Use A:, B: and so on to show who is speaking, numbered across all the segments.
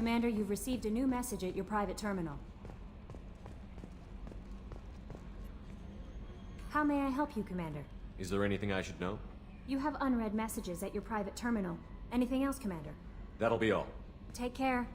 A: Commander, you've received a new message at your private terminal. How may I help you, Commander?
B: Is there anything I should know?
A: You have unread messages at your private terminal. Anything else, Commander?
B: That'll be all.
A: Take care.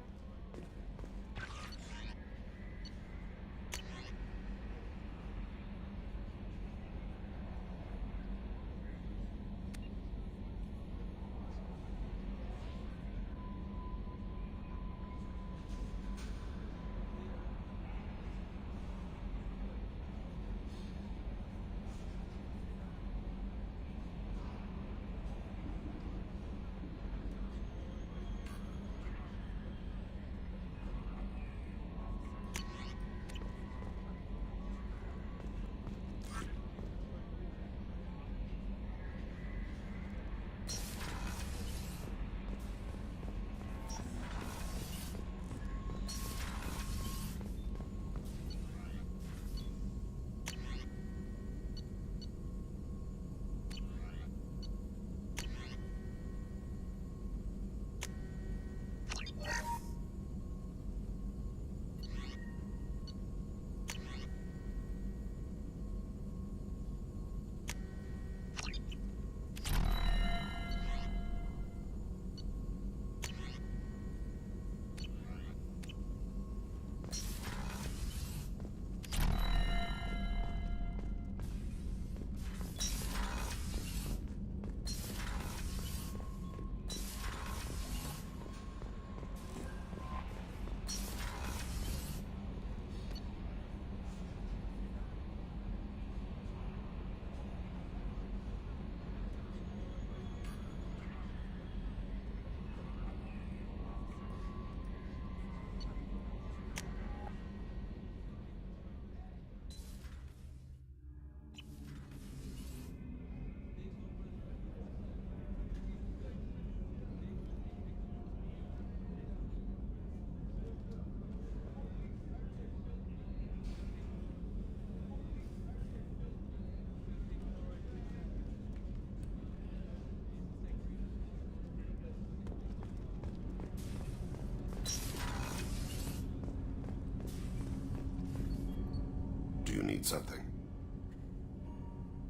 C: You need something.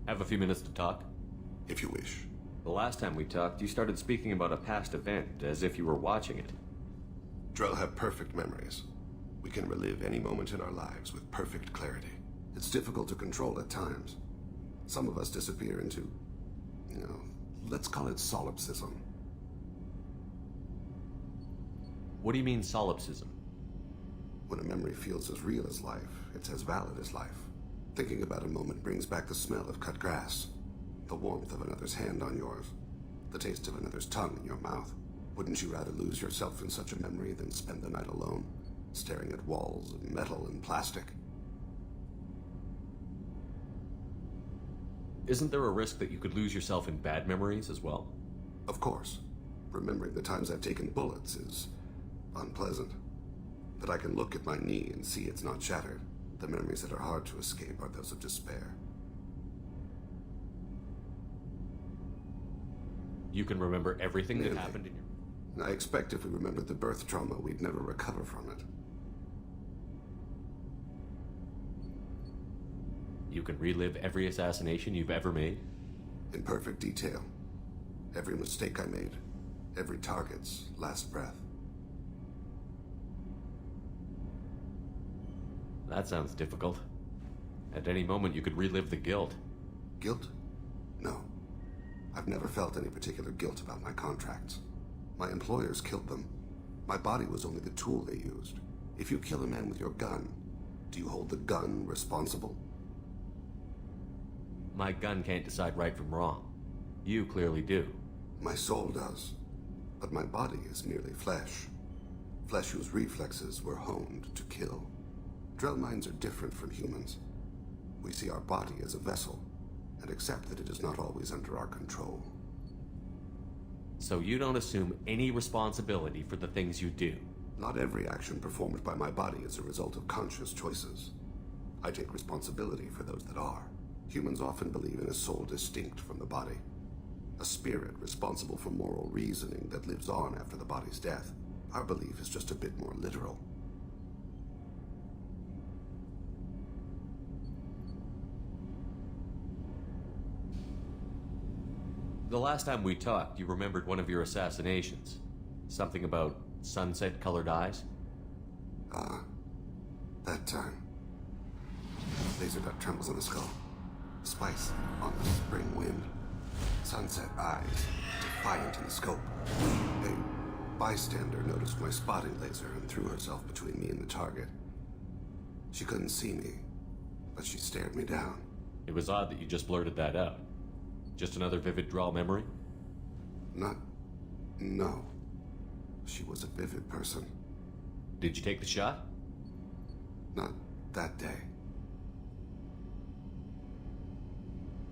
B: Have a few minutes to talk?
C: If you wish.
B: The last time we talked, you started speaking about a past event, as if you were watching it.
C: Drell have perfect memories. We can relive any moment in our lives with perfect clarity. It's difficult to control at times. Some of us disappear into, let's call it solipsism.
B: What do you mean, solipsism?
C: When a memory feels as real as life, it's as valid as life. Thinking about a moment brings back the smell of cut grass, the warmth of another's hand on yours, the taste of another's tongue in your mouth. Wouldn't you rather lose yourself in such a memory than spend the night alone, staring at walls of metal and plastic?
B: Isn't there a risk that you could lose yourself in bad memories as well?
C: Of course. Remembering the times I've taken bullets is unpleasant. But I can look at my knee and see it's not shattered. The memories that are hard to escape are those of despair.
B: You can remember everything that happened in your...
C: I expect if we remembered the birth trauma, we'd never recover from it.
B: You can relive every assassination you've ever made?
C: In perfect detail. Every mistake I made. Every target's last breath.
B: That sounds difficult. At any moment, you could relive the guilt.
C: Guilt? No. I've never felt any particular guilt about my contracts. My employers killed them. My body was only the tool they used. If you kill a man with your gun, do you hold the gun responsible?
B: My gun can't decide right from wrong. You clearly do.
C: My soul does. But my body is merely flesh. Flesh whose reflexes were honed to kill. Drell minds are different from humans. We see our body as a vessel, and accept that it is not always under our control.
B: So you don't assume any responsibility for the things you do?
C: Not every action performed by my body is a result of conscious choices. I take responsibility for those that are. Humans often believe in a soul distinct from the body. A spirit responsible for moral reasoning that lives on after the body's death. Our belief is just a bit more literal.
B: The last time we talked, you remembered one of your assassinations. Something about sunset-colored eyes?
C: That time. Laser dot trembles on the skull. Spice on the spring wind. Sunset eyes, defiant in the scope. A bystander noticed my spotting laser and threw herself between me and the target. She couldn't see me, but she stared me down.
B: It was odd that you just blurted that out. Just another vivid draw memory?
C: No. She was a vivid person.
B: Did you take the shot?
C: Not that day.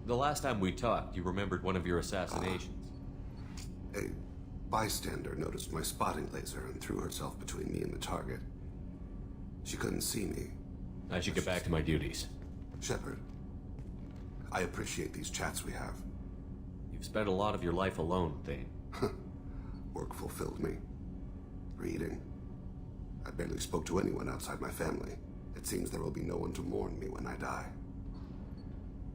B: The last time we talked, you remembered one of your assassinations.
C: A bystander noticed my spotting laser and threw herself between me and the target. She couldn't see me.
B: I should get back to my duties.
C: Shepard, I appreciate these chats we have.
B: You've spent a lot of your life alone, Thane.
C: Work fulfilled me. Reading. I barely spoke to anyone outside my family. It seems there will be no one to mourn me when I die.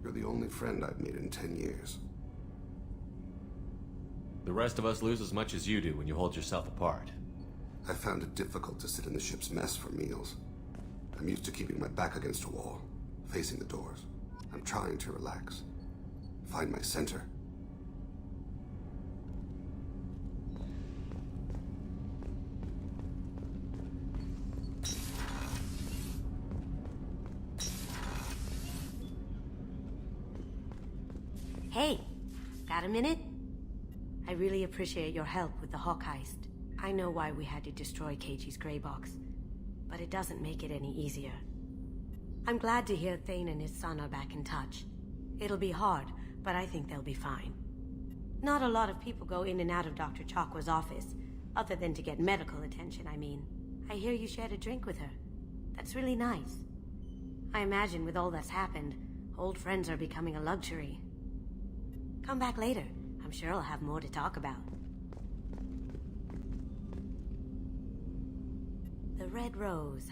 C: You're the only friend I've made in 10 years.
B: The rest of us lose as much as you do when you hold yourself apart.
C: I found it difficult to sit in the ship's mess for meals. I'm used to keeping my back against a wall, facing the doors. I'm trying to relax. Find my center.
D: Hey, got a minute? I really appreciate your help with the Hawk heist. I know why we had to destroy Keiji's gray box, but it doesn't make it any easier. I'm glad to hear Thane and his son are back in touch. It'll be hard, but I think they'll be fine. Not a lot of people go in and out of Dr. Chakwa's office, other than to get medical attention, I mean. I hear you shared a drink with her. That's really nice. I imagine with all that's happened, old friends are becoming a luxury. Come back later. I'm sure I'll have more to talk about. The Red Rose.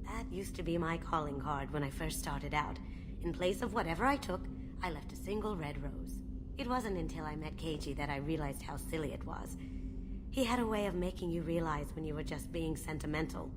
D: That used to be my calling card when I first started out. In place of whatever I took, I left a single red rose. It wasn't until I met Keiji that I realized how silly it was. He had a way of making you realize when you were just being sentimental.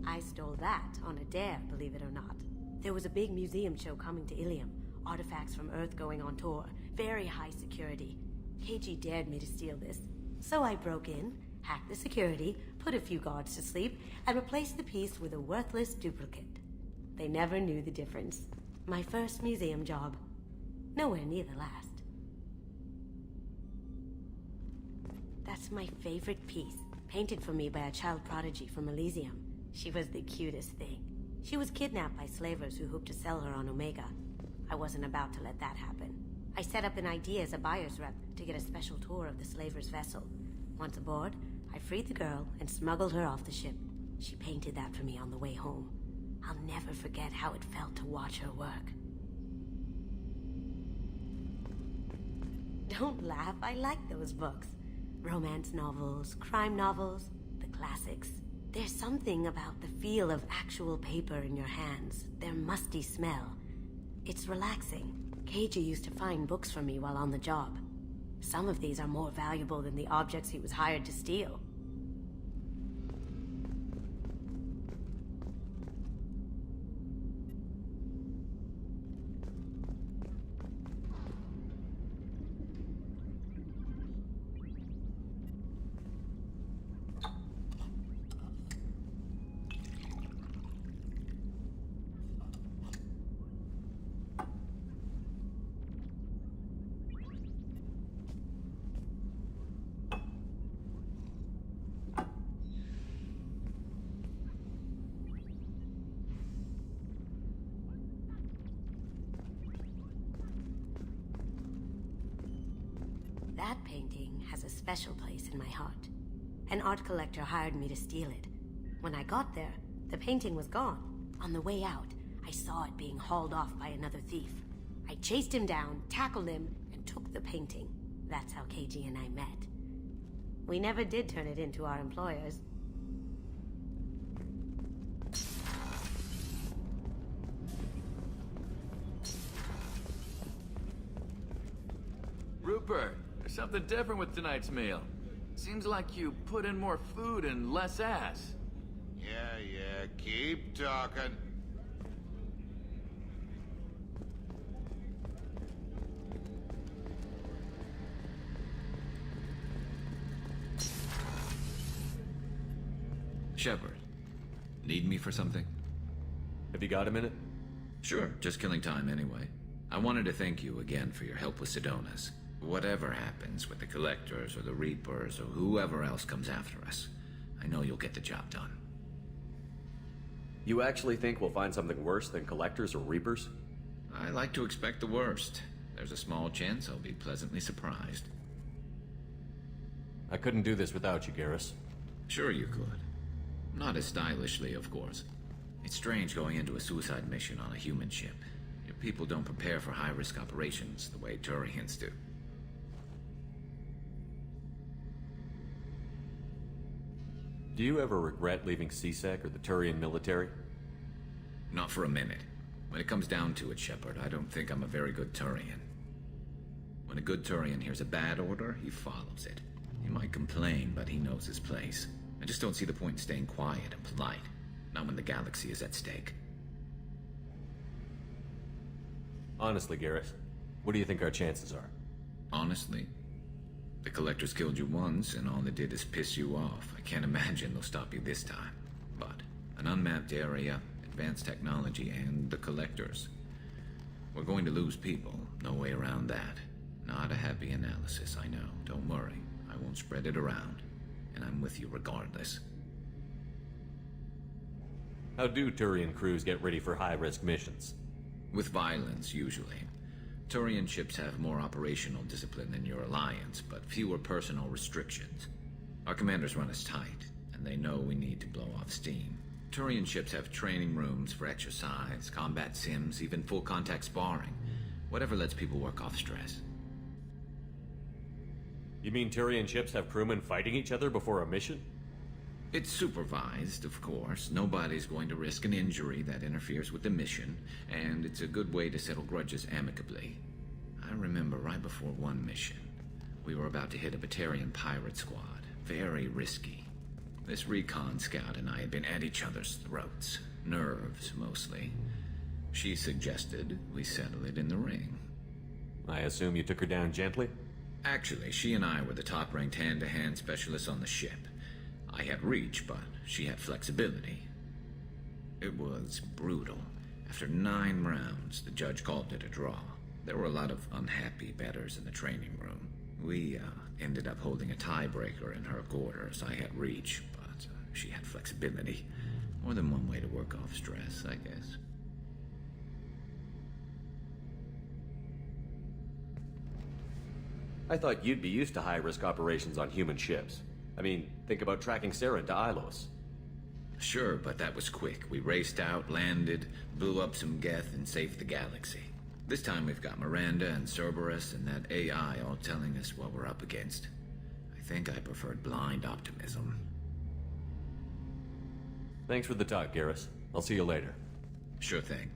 D: I stole that on a dare, believe it or not. There was a big museum show coming to Ilium. Artifacts from Earth going on tour. Very high security. Keiji dared me to steal this. So I broke in, hacked the security, put a few guards to sleep, and replaced the piece with a worthless duplicate. They never knew the difference. My first museum job. Nowhere near the last. That's my favorite piece, painted for me by a child prodigy from Elysium. She was the cutest thing. She was kidnapped by slavers who hoped to sell her on Omega. I wasn't about to let that happen. I set up an ID as a buyer's rep to get a special tour of the slaver's vessel. Once aboard, I freed the girl and smuggled her off the ship. She painted that for me on the way home. I'll never forget how it felt to watch her work. Don't laugh, I like those books. Romance novels, crime novels, the classics. There's something about the feel of actual paper in your hands, their musty smell. It's relaxing. Keiji used to find books for me while on the job. Some of these are more valuable than the objects he was hired to steal. That painting has a special place in my heart. An art collector hired me to steal it. When I got there, the painting was gone. On the way out, I saw it being hauled off by another thief. I chased him down, tackled him, and took the painting. That's how Keiji and I met. We never did turn it into our employers.
E: Rupert, there's something different with tonight's meal. Seems like you put in more food and less ass.
F: Yeah, keep talking.
G: Shepard, need me for something?
B: Have you got a minute?
G: Sure, just killing time anyway. I wanted to thank you again for your help with Sedona's. Whatever happens with the Collectors or the Reapers or whoever else comes after us, I know you'll get the job done.
B: You actually think we'll find something worse than Collectors or Reapers?
G: I like to expect the worst. There's a small chance I'll be pleasantly surprised.
B: I couldn't do this without you, Garrus.
G: Sure you could. Not as stylishly, of course. It's strange going into a suicide mission on a human ship. Your people don't prepare for high-risk operations the way Turians do.
B: Do you ever regret leaving CSEC or the Turian military?
G: Not for a minute. When it comes down to it, Shepard, I don't think I'm a very good Turian. When a good Turian hears a bad order, he follows it. He might complain, but he knows his place. I just don't see the point in staying quiet and polite. Not when the galaxy is at stake.
B: Honestly, Garrus, what do you think our chances are?
G: Honestly? The Collectors killed you once, and all they did is piss you off. I can't imagine they'll stop you this time. But an unmapped area, advanced technology, and the Collectors. We're going to lose people. No way around that. Not a happy analysis, I know. Don't worry. I won't spread it around. And I'm with you regardless.
B: How do Turian crews get ready for high-risk missions?
G: With violence, usually. Turian ships have more operational discipline than your alliance, but fewer personal restrictions. Our commanders run us tight, and they know we need to blow off steam. Turian ships have training rooms for exercise, combat sims, even full-contact sparring. Whatever lets people work off stress.
B: You mean Turian ships have crewmen fighting each other before a mission?
G: It's supervised, of course. Nobody's going to risk an injury that interferes with the mission, and it's a good way to settle grudges amicably. I remember right before one mission, we were about to hit a Batarian pirate squad. Very risky. This recon scout and I had been at each other's throats. Nerves, mostly. She suggested we settle it in the ring.
B: I assume you took her down gently?
G: Actually, she and I were the top-ranked hand-to-hand specialists on the ship. I had reach, but she had flexibility. It was brutal. After 9 rounds, the judge called it a draw. There were a lot of unhappy bettors in the training room. We ended up holding a tiebreaker in her quarters. I had reach, but she had flexibility. More than one way to work off stress, I guess.
B: I thought you'd be used to high-risk operations on human ships. I mean, think about tracking Sarah to Ilos.
G: Sure, but that was quick. We raced out, landed, blew up some Geth, and saved the galaxy. This time we've got Miranda and Cerberus and that AI all telling us what we're up against. I think I preferred blind optimism.
B: Thanks for the talk, Garrus. I'll see you later.
G: Sure thing.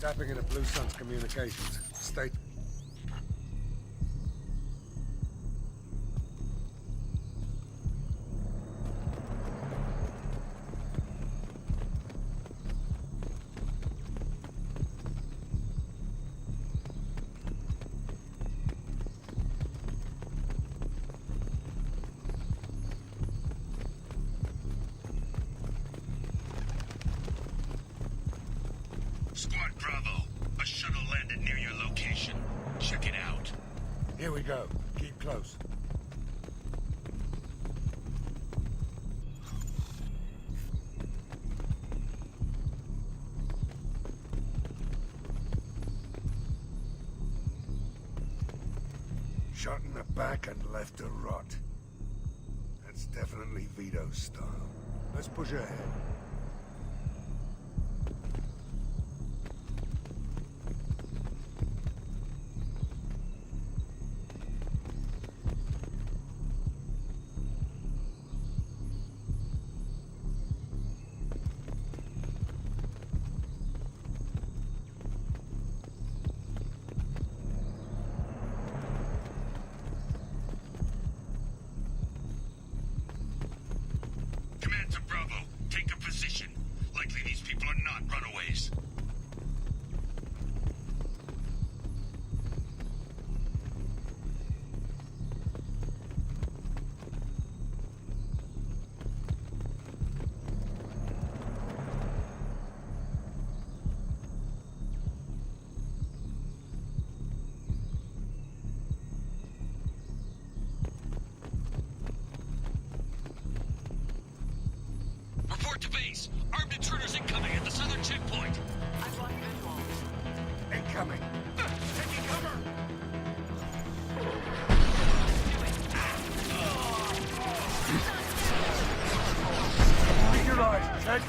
H: Tapping into Blue Sun's communications. State.
I: Squad Bravo, a shuttle landed near your location. Check it out.
H: Here we go. Keep close. Shot in the back and left to rot. That's definitely Vito's style. Let's push ahead.
I: Command to Bravo, take a position. Likely these people are not runaways. Report to base. Armed intruders incoming at the southern checkpoint.
H: Incoming.
I: Taking cover.
H: Keep your eyes checked.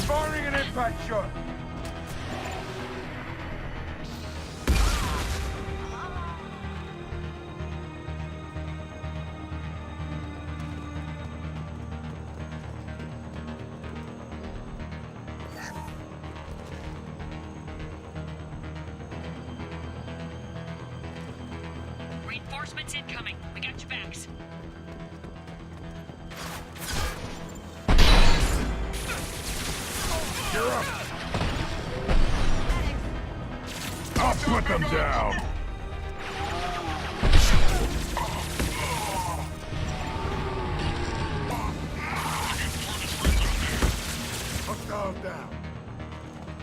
H: Firing an impact shot.
J: Reinforcements incoming. We got your backs.
H: You're up. I'll put them down. Hostile down.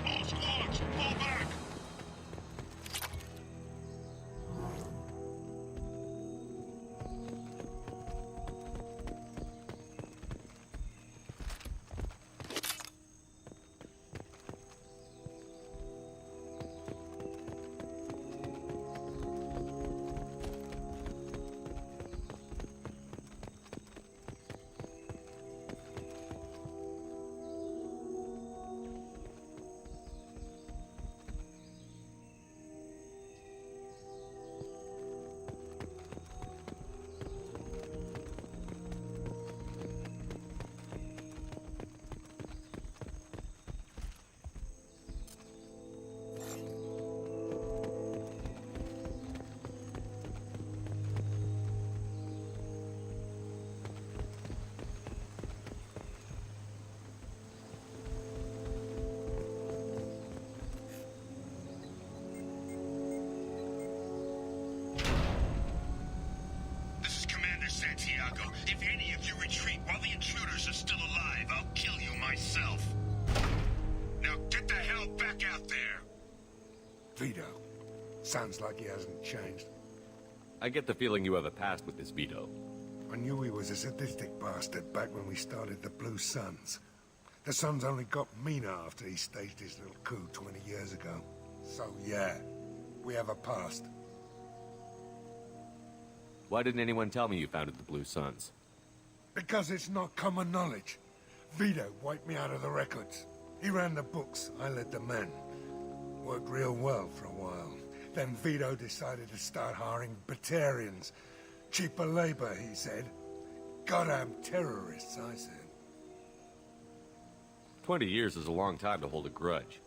I: All squads, fall back. Santiago, if any of you retreat while the intruders are still alive, I'll kill you myself. Now get the hell back out there!
H: Vito. Sounds like he hasn't changed.
B: I get the feeling you have a past with this Vito.
H: I knew he was a sadistic bastard back when we started the Blue Suns. The Suns only got meaner after he staged his little coup 20 years ago. So yeah, We have a past.
B: Why didn't anyone tell me you founded the Blue Suns?
H: Because it's not common knowledge. Vito wiped me out of the records. He ran the books, I led the men. Worked real well for a while. Then Vito decided to start hiring Batarians. Cheaper labor, he said. Goddamn terrorists, I said.
B: 20 years is a long time to hold a grudge.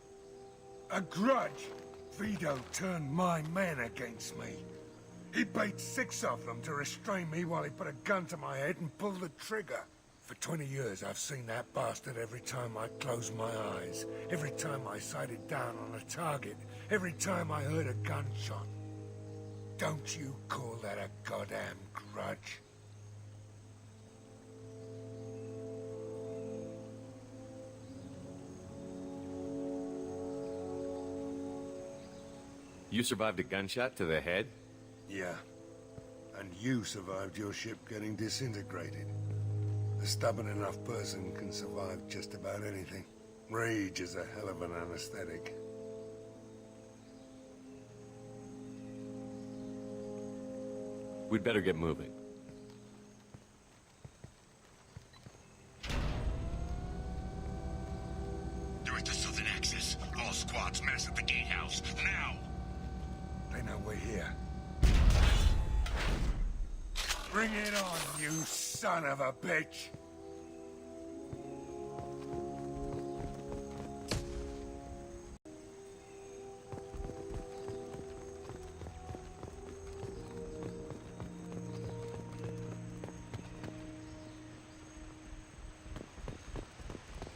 H: A grudge? Vito turned my men against me. He bait 6 of them to restrain me while he put a gun to my head and pulled the trigger. For 20 years, I've seen that bastard every time I closed my eyes. Every time I sighted down on a target. Every time I heard a gunshot. Don't you call that a goddamn grudge?
B: You survived a gunshot to the head?
H: Yeah. And you survived your ship getting disintegrated. A stubborn enough person can survive just about anything. Rage is a hell of an anesthetic.
B: We'd better get moving.
I: They're at the southern axis. All squads mass at the gatehouse. Now!
H: They know we're here. Bring it on, you son of a bitch!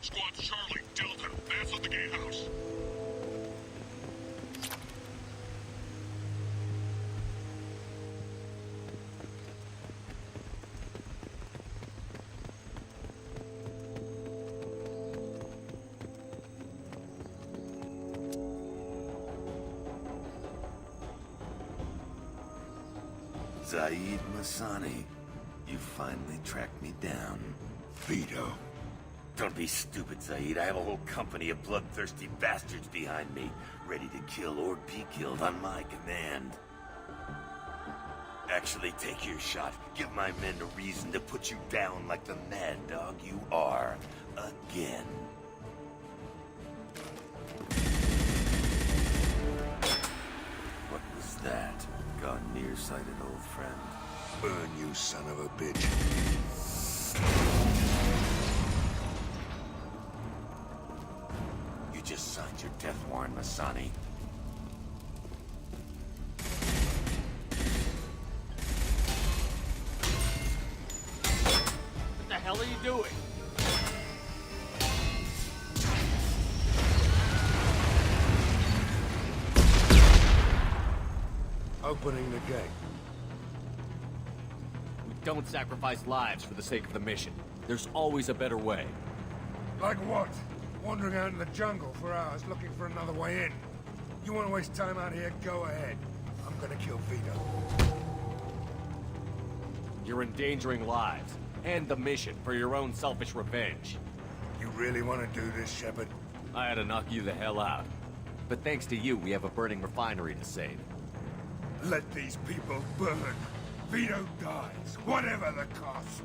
I: Squad Charlie, Delta, mass at the gatehouse.
K: Zaid Masani, you finally tracked me down.
H: Vito.
K: Don't be stupid, Zaid. I have a whole company of bloodthirsty bastards behind me, ready to kill or be killed on my command. Actually, take your shot. Give my men a reason to put you down like the mad dog you are. Again. What was that? Gone nearsighted, old friend.
H: Burn, you son of a bitch.
K: You just signed your death warrant, Masani.
B: What the hell are you doing?
H: Opening the gate.
B: We don't sacrifice lives for the sake of the mission. There's always a better way.
H: Like what? Wandering out in the jungle for hours looking for another way in. You want to waste time out here? Go ahead. I'm gonna kill Vito.
B: You're endangering lives and the mission for your own selfish revenge.
H: You really want to do this, Shepard?
B: I had to knock you the hell out. But thanks to you, we have a burning refinery to save.
H: Let these people burn. Vito dies, whatever the cost.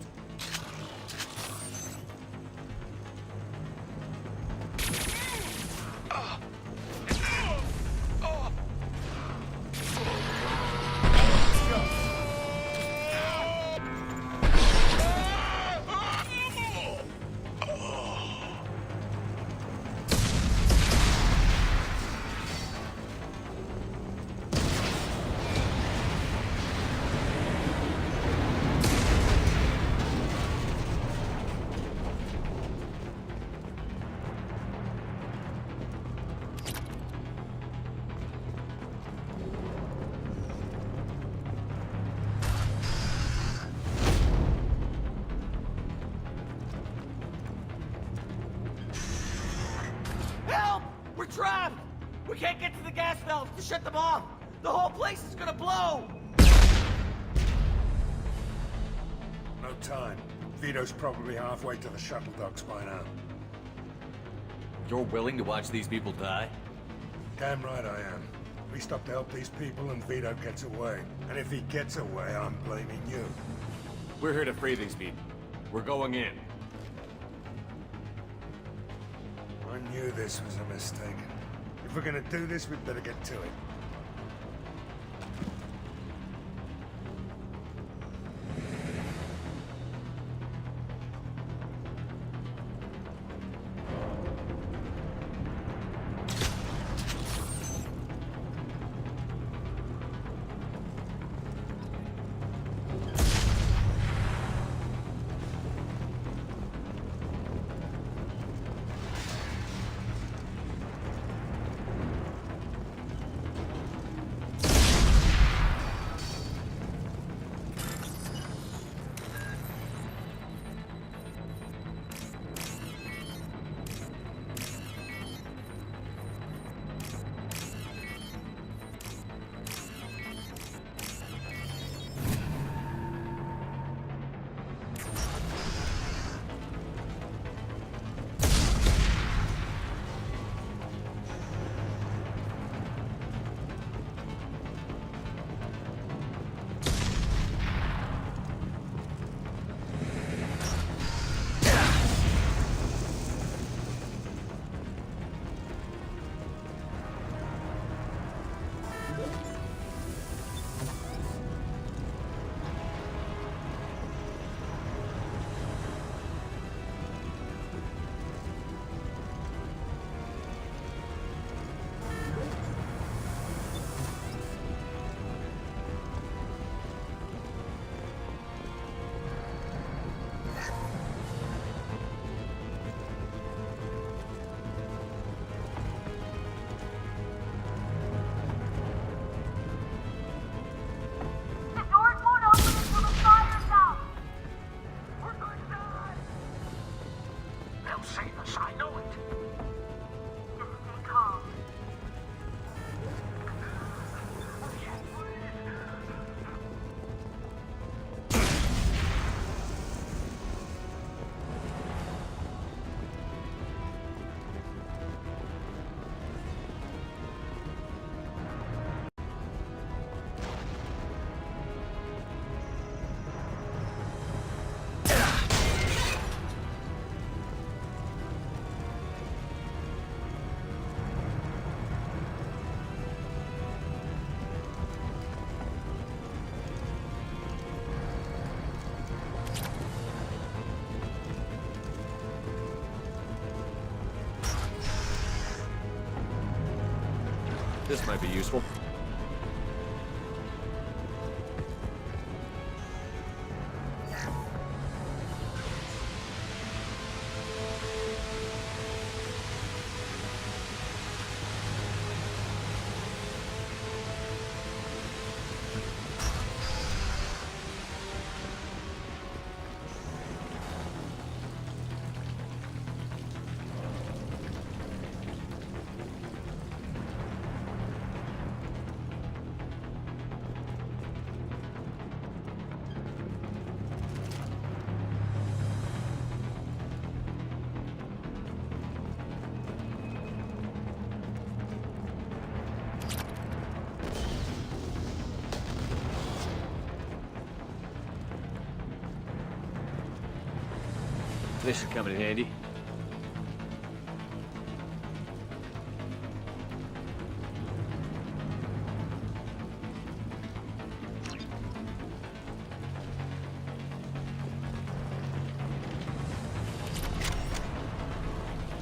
L: We're trapped! We can't get to the gas valves to shut them off! The whole place is gonna blow!
H: No time. Vito's probably halfway to the shuttle docks by now.
B: You're willing to watch these people die?
H: Damn right I am. We stop to help these people and Vito gets away. And if he gets away, I'm blaming you.
M: We're here to free these people. We're going in.
H: I knew this was a mistake. If we're gonna do this, we'd better get to it.
M: This might be useful. This should come in handy.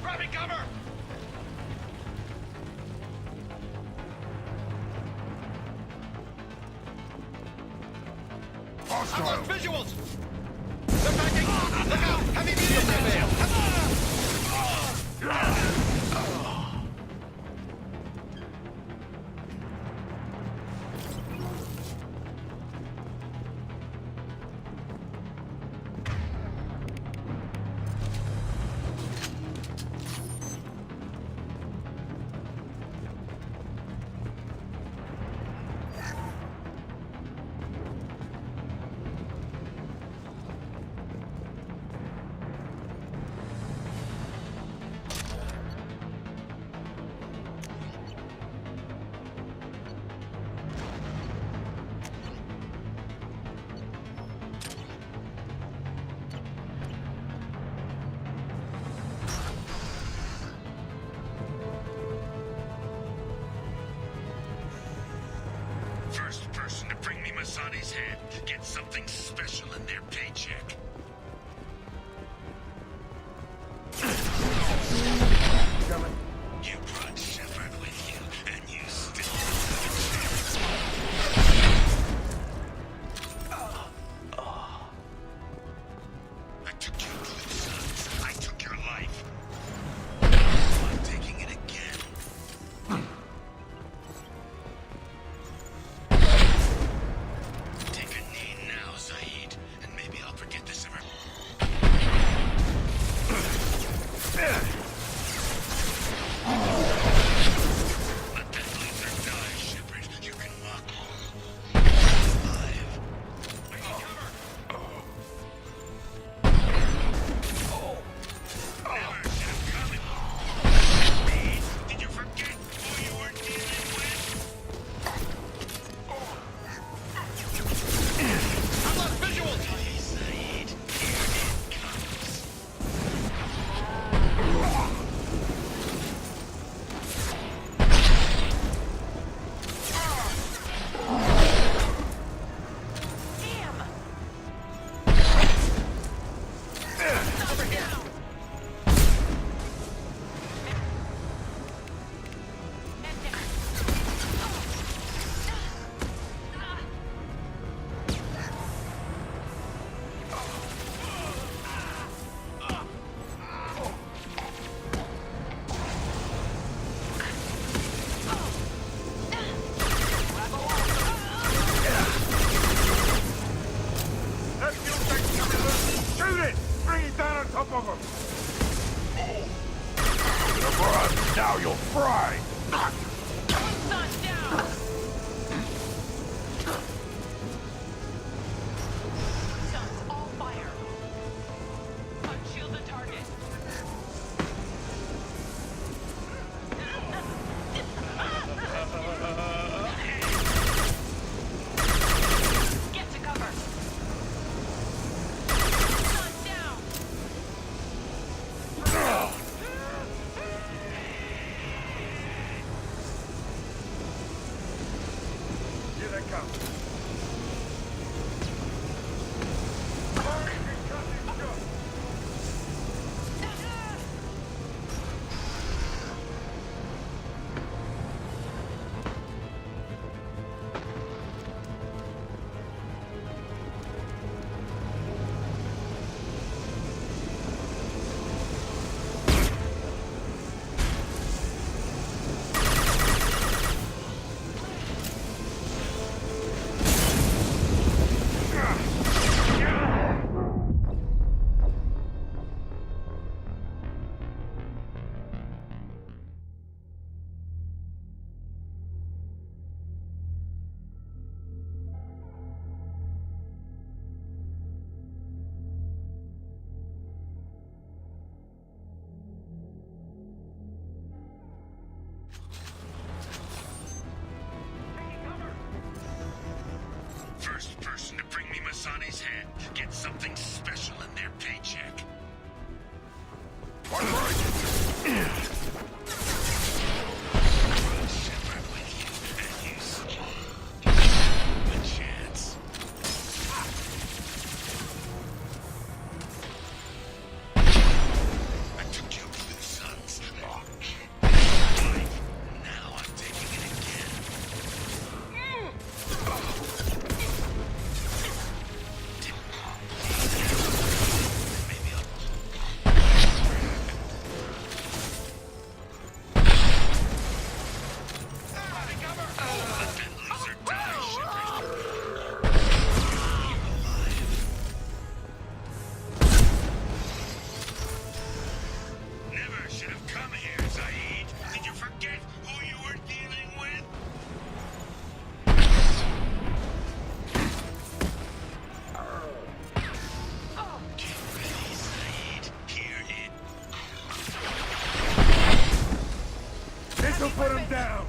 I: Grabbing cover! I've got visuals! They're backing! Look out! Heavy medium prevail! Masani's head get something special in their paycheck. You brought Shepard with you, and you still I took your good sons. I took your life. I'm taking it again. Take a knee now, Zaid, and maybe I'll forget this ever. Let that loser die, Shepard. You can walk alive. Never should have come. Did you forget who you were dealing with? How about visual? Zaid, here it comes.
H: That fuel tank's coming loose! Shoot it! Bring it down on top of him! Now you'll fry!
J: Guns all fire. Unshield the target. Get to cover. Guns down.
H: Here they come.
I: First person to bring me Masani's head gets something special in their paycheck. Shepard with you, and you still have a chance. I took your two sons. Life. Now I'm taking it again. Maybe I'll
H: This'll put him down!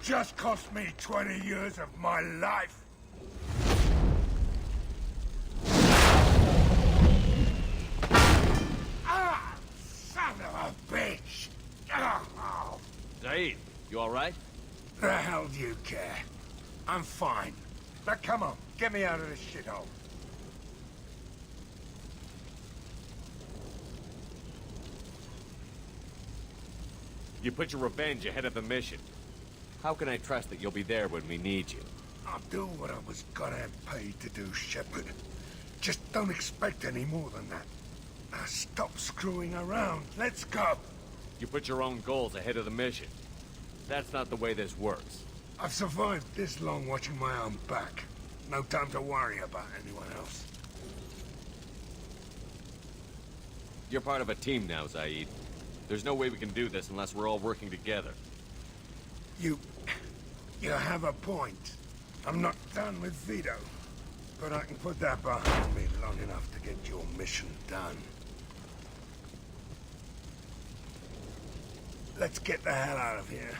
H: just cost me 20 years of my life. Ah! Son of a bitch! Oh.
M: Zaid, you alright?
H: The hell do you care? I'm fine. Now come on, get me out of this shithole.
M: You put your revenge ahead of the mission. How can I trust that you'll be there when we need you?
H: I'll do what I was goddamn paid to do, Shepard. Just don't expect any more than that. Now stop screwing around. Let's go.
M: You put your own goals ahead of the mission. That's not the way this works.
H: I've survived this long watching my own back. No time to worry about anyone else.
M: You're part of a team now, Zaid. There's no way we can do this unless we're all working together.
H: You have a point. I'm not done with Vito. But I can put that behind me long enough to get your mission done. Let's get the hell out of here.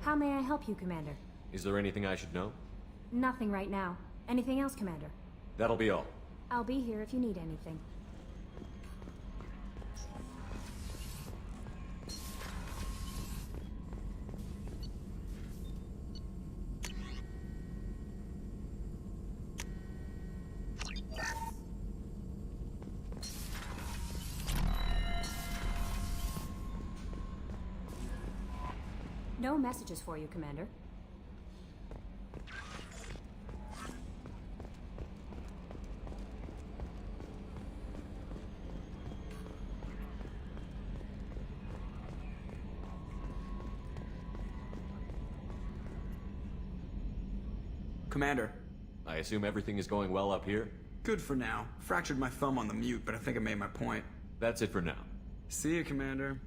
A: How may I help you, Commander?
B: Is there anything I should know?
A: Nothing right now. Anything else, Commander?
B: That'll be all.
A: I'll be here if you need anything. No messages for you, Commander.
N: Commander.
B: I assume everything is going well up here?
N: Good for now. Fractured my thumb on the mute, but I think I made my point.
B: That's it for now.
N: See you, Commander.